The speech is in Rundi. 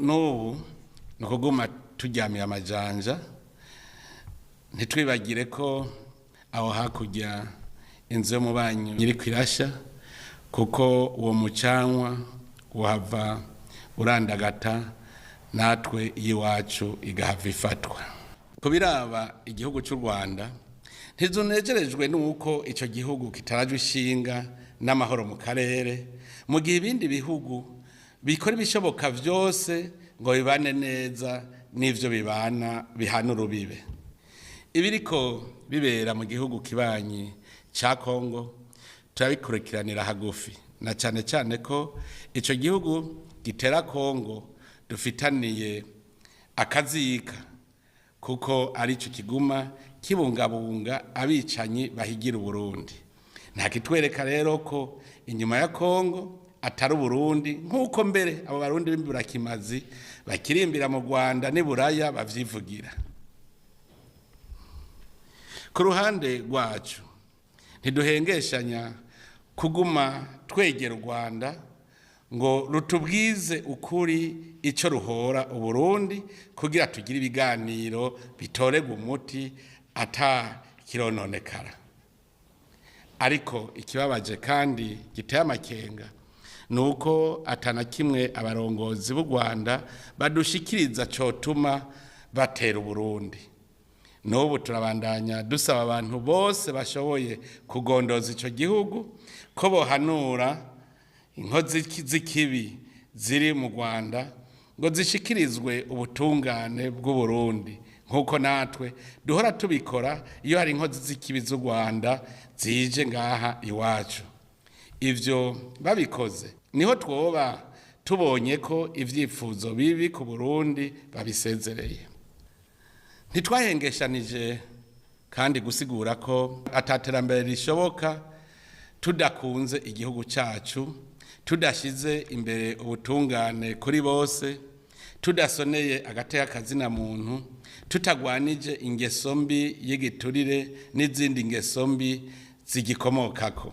n'ubu ni ukuguma turyamiye amajanja ntitwibagire ko aho hakurya inzu yo mu banyu iri kwirasha kuko uwo mucanwa uhava urandagata natwe iwacu igahava ifatwa. Kubiraba igihugu cy'u Rwanda ntizunejerejwe nuko ico gihugu kitarajwe ishinga n'amahoro mu karere, mu gihe ibindi bihugu bikora ibishoboka vyose ngo bibane neza n'ivyo bihana urubibe. Ibiriko bibera mu gihugu kibanyi ca Kongo turabikurikiranira hagufi, na cane cane ko ico gihugu gitera Kongo dufitaniye akazika kuko ari cyo kiguma kibungabunga abicanyi bahigira Burundi. Nta kitwereka rero ko inyuma ya Kongo atari Burundi, nkuko mbere abo barundi b'imburakimazi bakirimbira mu Rwanda n'Iburaya bavyivugira. Ku ruhande rwacu ntiduhengeshanya kuguma twegera u Rwanda ngo rutubwize ukuri ico ruhora Uburundi kugira tugire ibiganiro bitorega umuti ata kirononekara. Ariko ikibabaje kandi giteye amakenga nuko atana kimwe abarongozi b'u Rwanda badushikiriza cotuma batera Uburundi. N'ubu turabandanya dusaba abantu bose bashoboye kugondoza ico gihugu ko bohanura inkozi z'ikibi ziri mu Rwanda ngo zishikirizwe ubutungane bw'u Burundi, nkuko natwe duhora tubikora iyo hari inkozi z'ikibi z'u Rwanda zije ngaha iwacu. Ivyo babikoze niho twoba tubonye ko ivyifuzo bibi ku Burundi babisezereye. Ntitwahengeshanije kandi gusigura ko ataterambere rishoboka tudakunze igihugu cacu, tudashize imbere ubutungane kuri bose, tudasoneye agateka kazina muntu, tutagwanije ingeso mbi y'igiturire n'izindi ngeso mbi zigikomokako.